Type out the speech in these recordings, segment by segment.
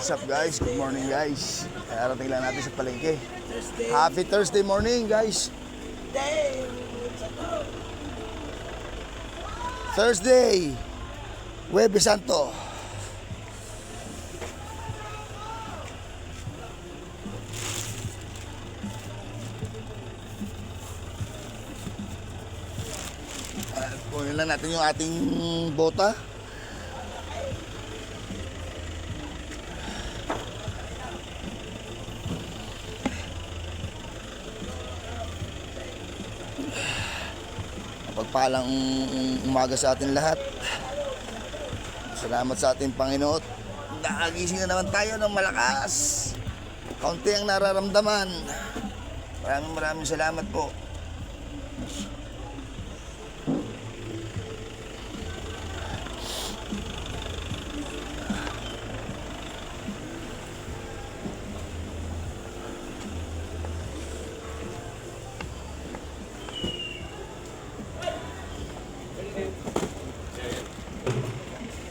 What's up guys? Good morning guys. Arating lang natin sa palengke. Happy Thursday morning guys. Thursday, Huwebes Santo. Kunin lang natin yung ating bota. Pagpalang umaga sa atin lahat. Salamat sa ating Panginoon. Nakagising na naman tayo ng malakas. Kaunti ang nararamdaman. Maraming salamat po.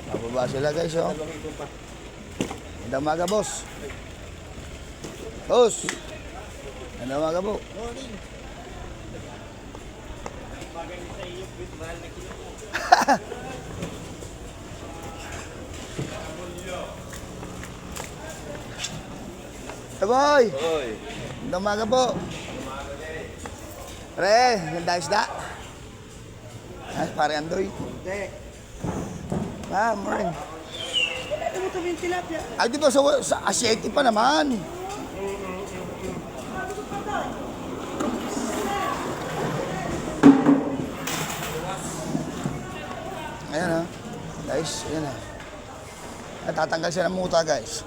Mababa sila guys, oh. Magandang umaga, boss. Boss. Magandang umaga po. Morning. Boy. Magandang umaga po. Pre, ganda isda. Ay, pare Andoy. Morning. Ano mo kami yung tilapia? Ay, di ba sa asyete pa naman? Ayan ha. Guys, ayan ha. Natatanggal siya ng muta, guys.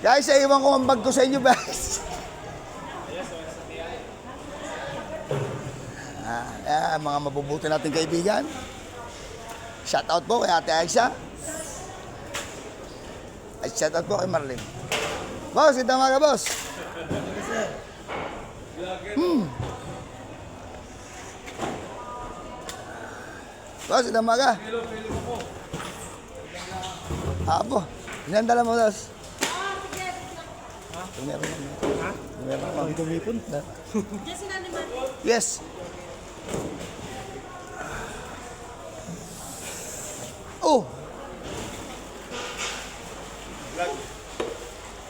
Guys, iwan ko ang bag ko sa inyo, guys. Mga mabubuti nating kaibigan. Shout out po kay Ate Aisha. At shout out po kay Marlene. Boss, ito mga boss. Boss, ito mga. Apo, ilan dala mo, boss? Yes. Oh.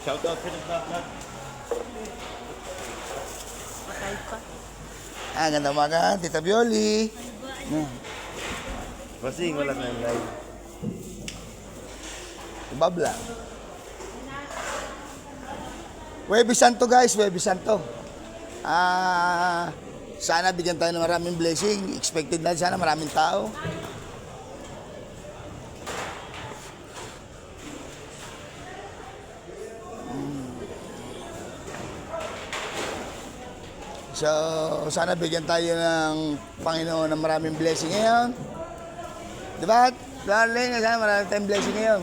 Shout out for the vlog. Patay pa. Ganda umaga, Tita Bioli. Basing, wala na yung live. Babla. Huwebes Santo guys, Huwebes Santo. Sana bigyan tayo ng maraming blessing. Expected na sana maraming tao. So, sana bigyan tayo ng Panginoon ng maraming blessing ngayon. Diba? Darling, sana maraming tayong blessing ngayon.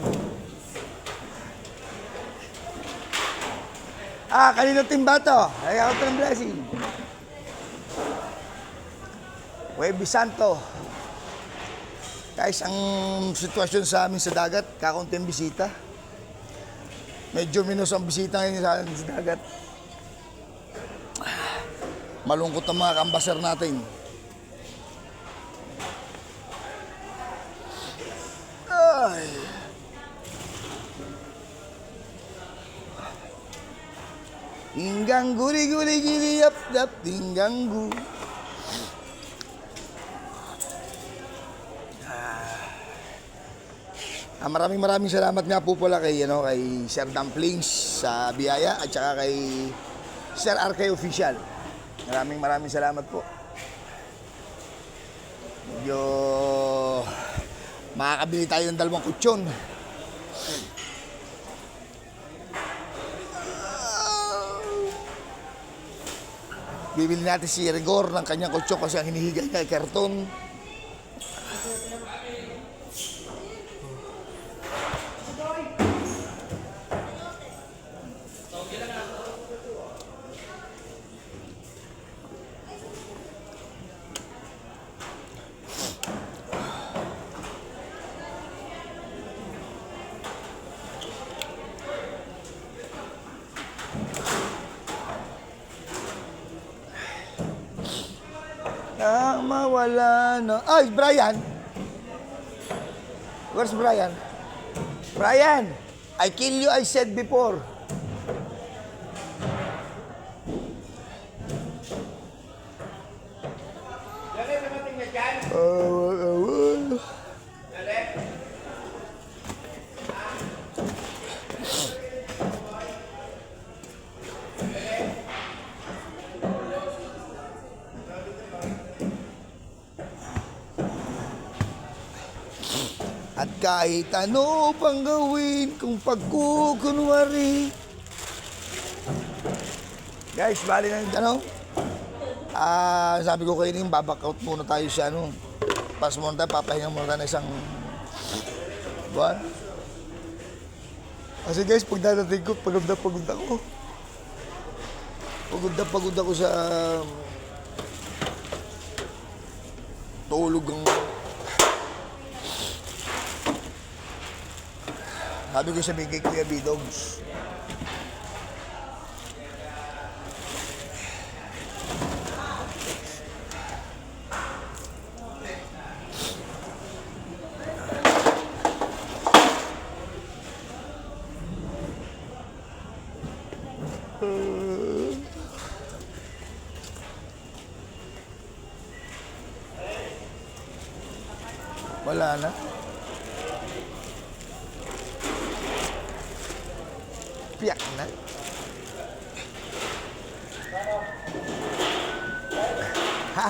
Kanino timba to? Ay, ako ito ng blessing. Huwebes Santo. Guys, ang sitwasyon sa amin sa dagat, kakaunting bisita. Medyo minus ang bisita ngayon sa amin sa dagat. Malungkot ang mga kambaser natin. Ay. Tinggang guri-guri giri-yap-dap, tinggang maraming salamat nga po pala kay Sir Dumplings sa biyaya at saka kay Sir RK Official. Maraming salamat po. Medyo makakabili tayo ng 2 kutsyon. Bibili natin si Rigor ng kanyang kutsyon kasi ang hinihiga niya ay karton. mawala na. Ay, Brian! Where's Brian? Brian! I kill you, I said before. At kahit ano pang gawin kung pagkukunwari. Guys, bali na yung ano. Sabi ko kayo baback out muna tayo sa ano. Pas muna tayo, papahinga muna tayo ng isang buwan. Kasi guys, pag dadating ko, pagod na pagod ako. Pagod ako sa tulog ang... Sabi ko sabihin kay Kuya B-Dogs. Wala na. Piyak na. Ha?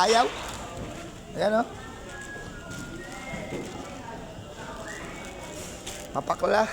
Ayaw? Ayan o. Mapakla.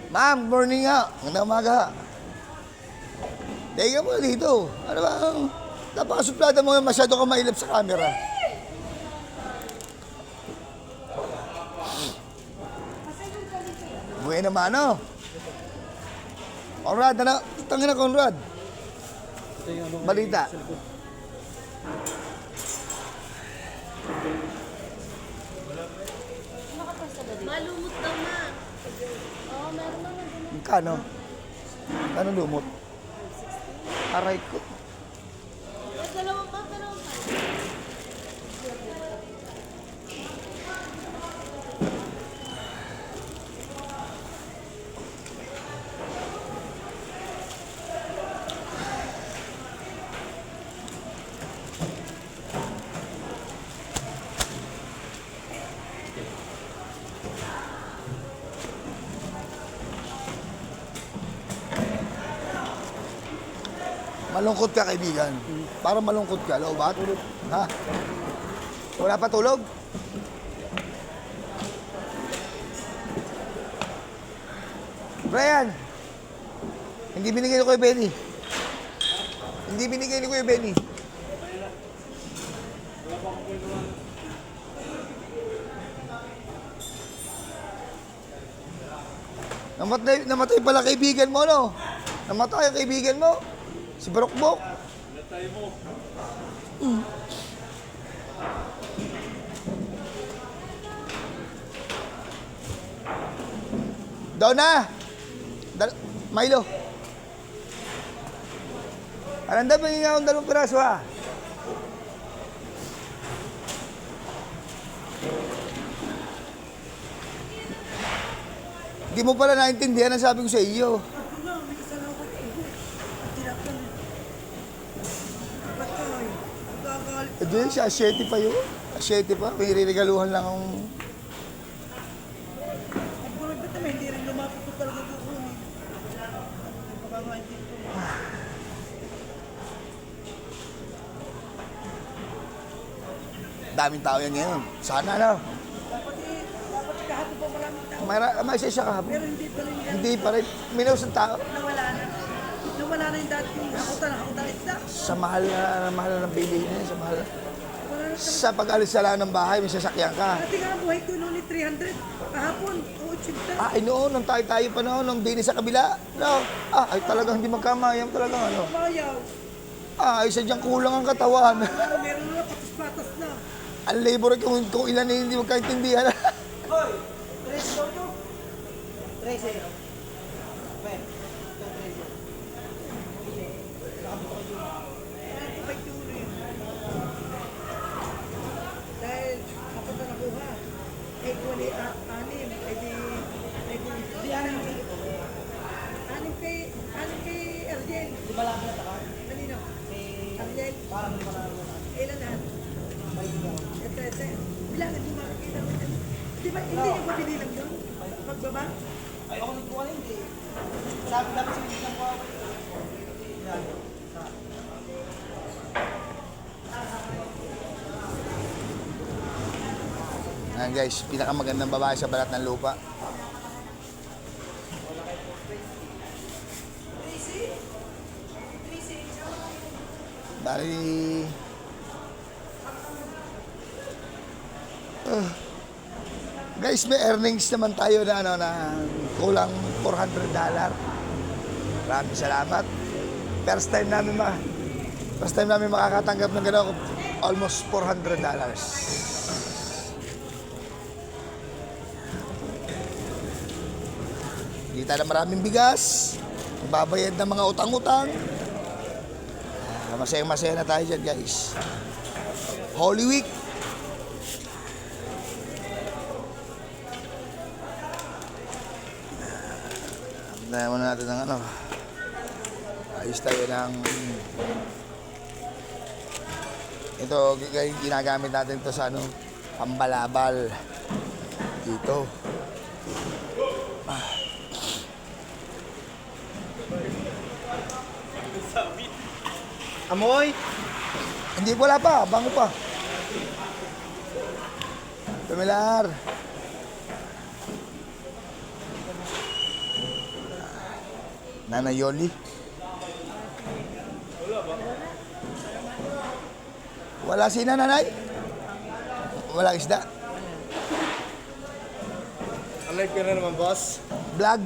Ma'am, morning nga. Ngayong umaga. Teka mo dito. Ano ba? Napakasuplada mo masyado ka mailap sa camera. Buhay naman, ano? Conrad, ano? Tangin na, Conrad. Balita. Malumot daw na. Oo, meron naman. Kano? Kano lumot? Aray ko. Dalawang pa. Malungkot ka, kaibigan. Para malungkot ka, lobat? Ha? Wala pa tulog? Brian! Hindi binigay ni Kuya Benny. Hindi binigay ni Kuya Benny. Namatay pala kaibigan mo, no? Namatay ang kaibigan mo. Si Barokbok. Namatay mo. Daw na! Milo. Aranda, bangin nga akong 2 piraso, ha? Hindi mo pala naintindihan ang sabi ko sa iyo. Hindi, siya 7 pa yun. 7 pa, may riregaluhan lang akong... Ba't naman hindi rin lumapit ko talaga kukunin? Daming tao yan ngayon. Sana, no? Dapat kahapon pa marami may isa kahapon. Pero hindi pa rin yan. Hindi pa rin. Minus ang tao. Nawala na. Nawala na yung dating hakutan isda. Sa mahal na ng bilihin sa mahal. Wala na. Sa pag-alis sa lang ng bahay, may sasakyan ka. Dati nga ang buhay ko noon ni 300. Kahapon, 80. Ay noon, nung tayo pa noon, nung dinis sa kabila. No. Ay talagang hindi magkamayam talagang ano. Mayaw. Ay, sadyang kulang ang katawan. Meron na patas-patas na. Ang labor kung ilan hindi magkaintindihan. Hoy! 13 daw to. 13. Ben, ito 13. Dahil apat na nakuha. Eh, kung anim, di anim kay Argel. Di ba lang na taka? Kanino? Argel. Parang manalo. Ilan na? Eh, 13. Bilangan mo makikita mo yan. Di ba, hindi niyo ba binilang yun? Pagbaba? Ay, ako nagkuha na hindi. Sabi dapat sa hindi ng kuha ko. Yan. Ayan guys, pinakamagandang babae sa balat ng lupa. Bali... guys, may earnings naman tayo na ano na kulang $400. Maraming salamat. First time namin makakatanggap ng gano'n, almost $400. Kita na maraming bigas, babayad ng mga utang-utang. Masayang-masaya na tayo dyan, guys. Holy Week. Andayan muna natin ng ano. Ayos tayo ng... Ito, ginagamit natin ito sa ano, pambalabal. Dito. Amoy! Hindi, wala pa. Bango pa. Pamilar. Nana Yoli. Wala si nanay? Wala isda? Alive ka na naman, boss. Vlog.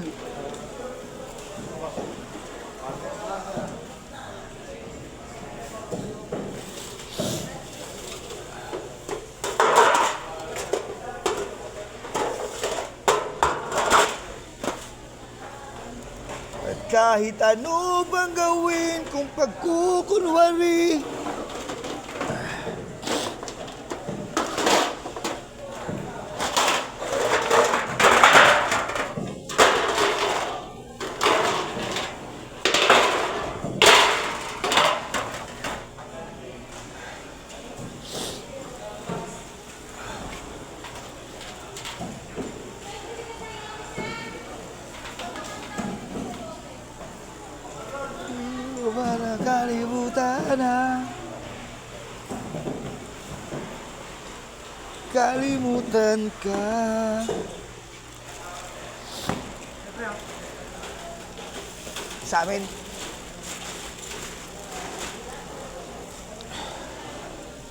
At kahit ano bang gawin kung pagkukunwari, para kalimutan na. Kalimutan ka. Sa amin.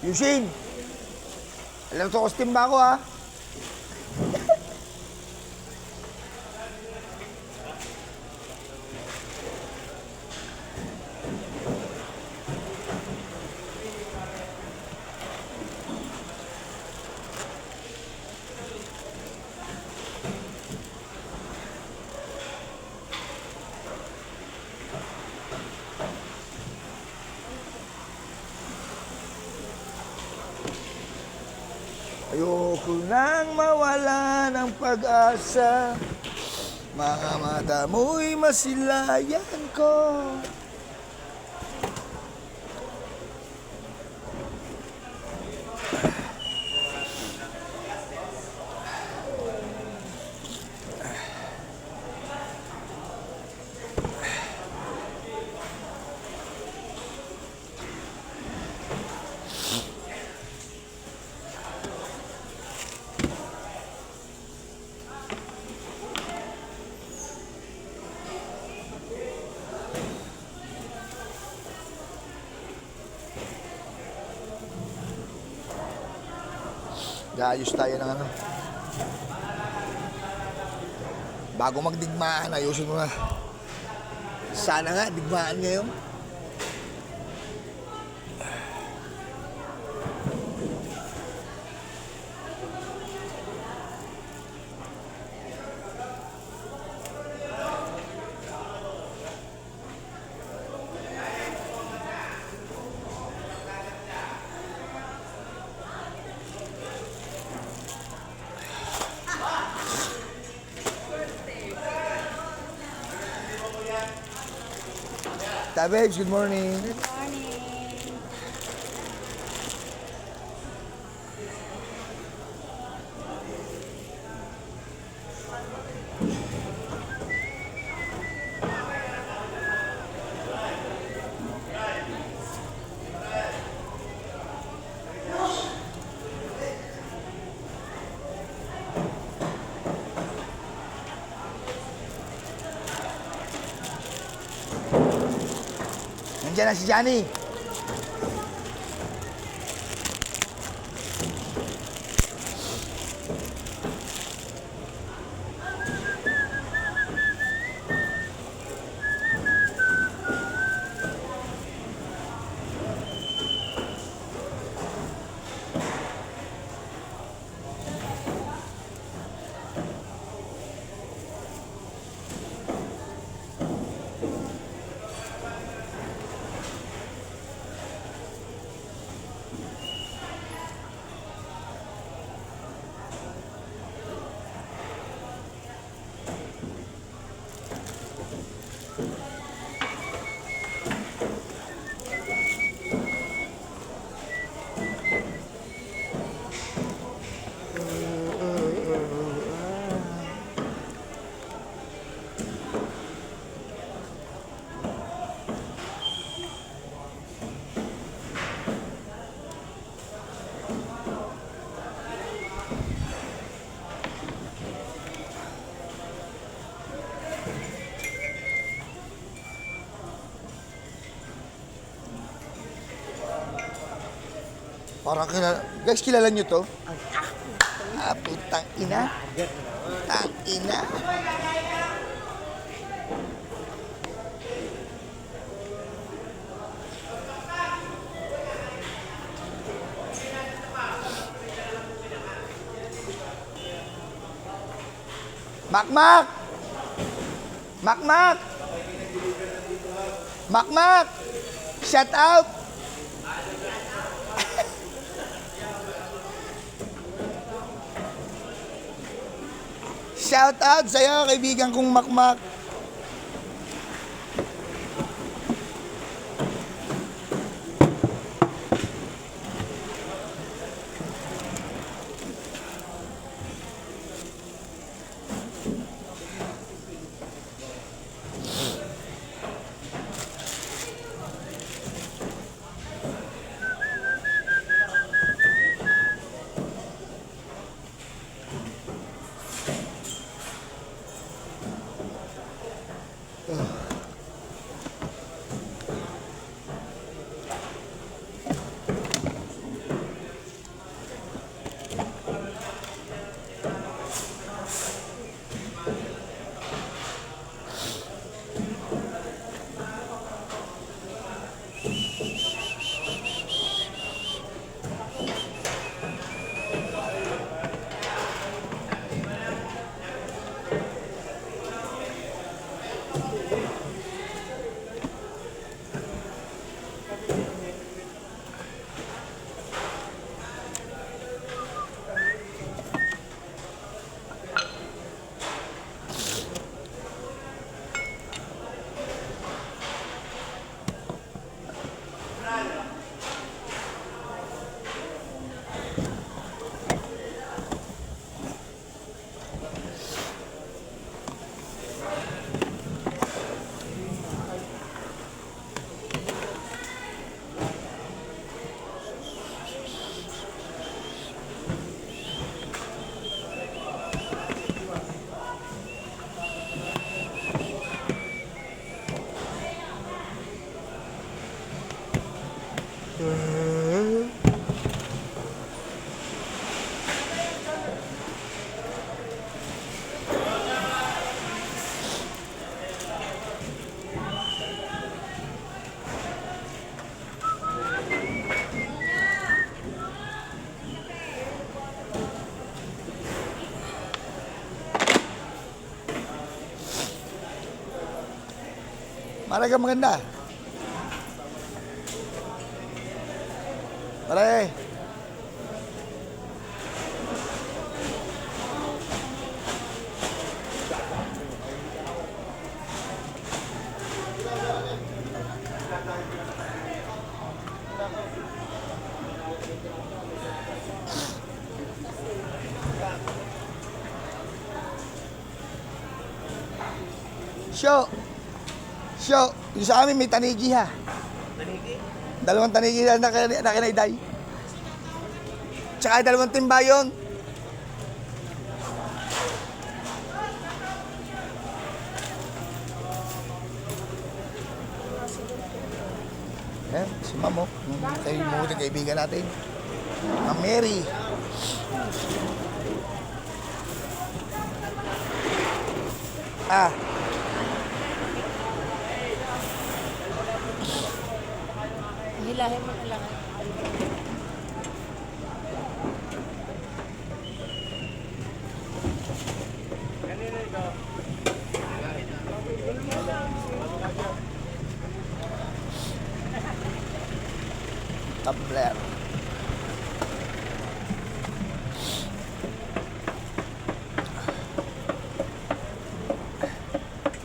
Yusin! Alam to, costume ba ako ha? Ayoko nang mawala ng pag-asa. Mga mata mo'y masilayan ko. Gaayos tayo ng ano. Bago magdigmaan, ayusin mo na. Sana nga, digmaan ngayon. Tabebs, good morning. Good morning. Nandiyan na si Johnny. Parang kilala. Guys, kilala nyo to? Ah, putang ina. Putang ina. Makmak! Makmak! Makmak! Shout out! Shout out sa'yo, kaibigan kong Makmak. Maraga maganda. Pare. Show. Show. Yung sa amin may tanigi ha. Tanigi? Dalawang tanigi na kinaiday. Tsaka dalawang timba yun. Eh, si Mamo. Yung kaibigan natin. Ma'am Mary. Ah. Hilahin mo na lang. Tabler.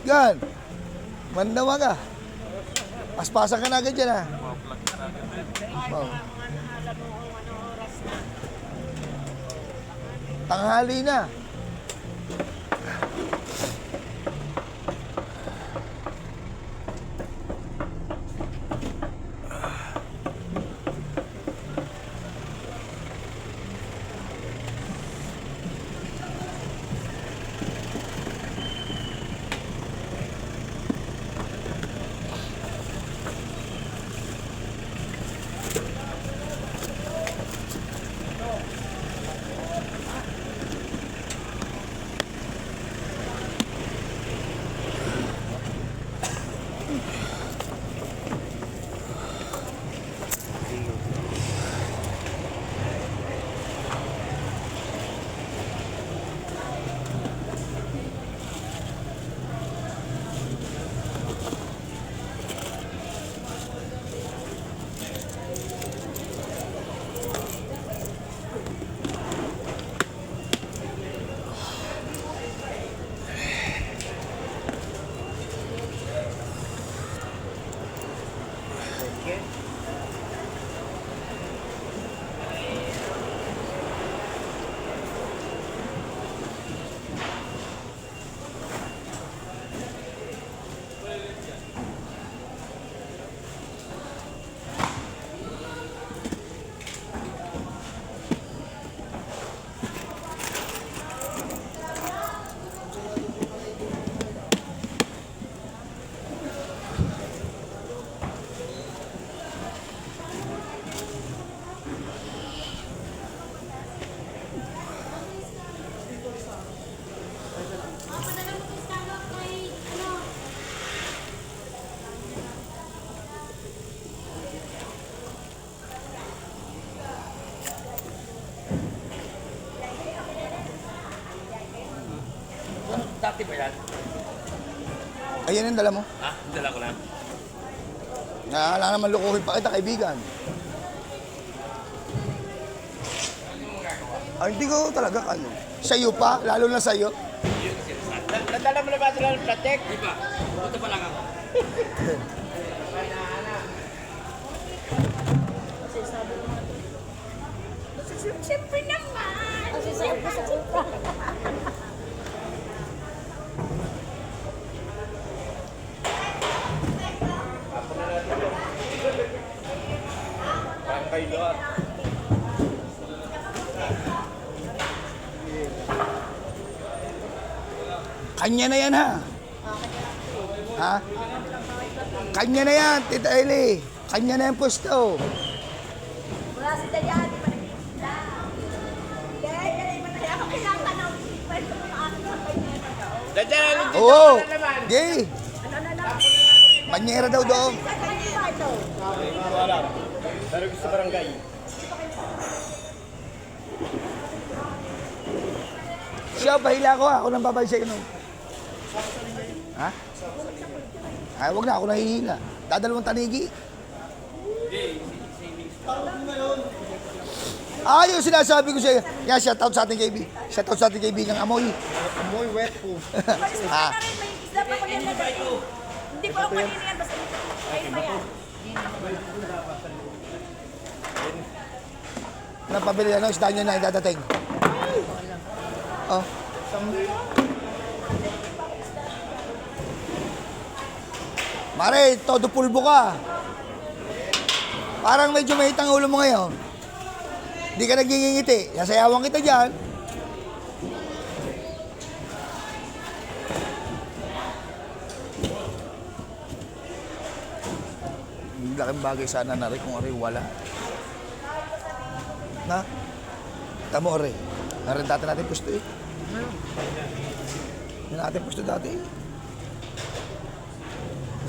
Gan. Mandawa ka. Paspasan ka na agad dyan ha. Oh. Tanghali na. Dati ba yan? Ayan yung dala mo. Ha? Dala ko lang. Wala naman lukuhin pa kita, kaibigan. Ay, hindi ko talaga ano. Sa'yo pa, lalo na sa'yo. Nadala mo na ba sila ng platek? Di ba? Punta pa lang ako. Siyempre naman! Kasi sa Parang kayo lahat. Kanya na yan ha. Ha? Kanya na yan, Tita Eli. Kanya na yung pusto. Wala si Daya, di ba nagkita? Dahil, di ba kaya ako kailangan ng pwede mo ang aking kapay niya na daw. Dadala ulit dito. Oo. Ano naman? Gay. Ano na lang? Banyera daw doon. Sa kanya ba ito? Wala. Pero gusto sa barangay. Siya, bahila ko. Ako nang babay sa'yo nun. Ha? Ay, wag na, ako nahihina. Dadalawang tanigi. Yung sinasabi ko sa'yo. Yan, shoutout sa ating kaibigan. Shoutout sa ating kaibigan Amoy. Amoy wet po. Malis pa na rin, may isda pa maglalagay. Hindi ko ako kanina yan, basta kayo pa yan. Napabili ano, isda nyo na idadating. Oh. Mare, todo pulbo ka. Parang medyo mahitang ulo mo ngayon. Hindi ka nagingingiti. Nasayawan kita dyan. Laking bagay sana na rin kung ari wala. Na? Tamo ari. Narin dati natin pusto eh. Yan natin pusto dati eh.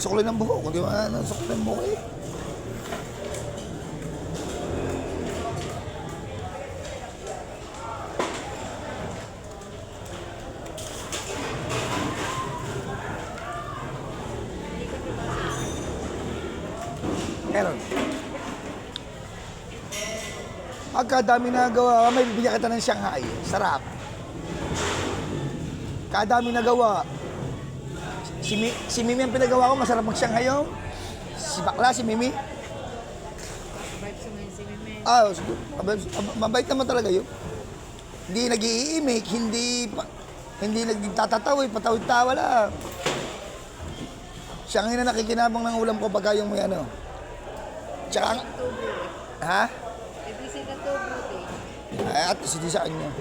Sukulay ng buhok. Kung di ba sukulay ng buhok eh. Meron. Pagkadami na gawa, may bibigyan kita ng Shanghai. Sarap. Kadami na gawa. Si Mimi ang pinagawa ko, masarap mag-Shanghai yun. Si Bakla, si Mimi. Mabait naman talaga yun. Hindi nag-iimik, hindi nagtatatawi, patawid-tawa lang. Shanghai na nakikinabang ng ulam ko pagka yung may ano. Tsaka, ha? At hindi sa kanya.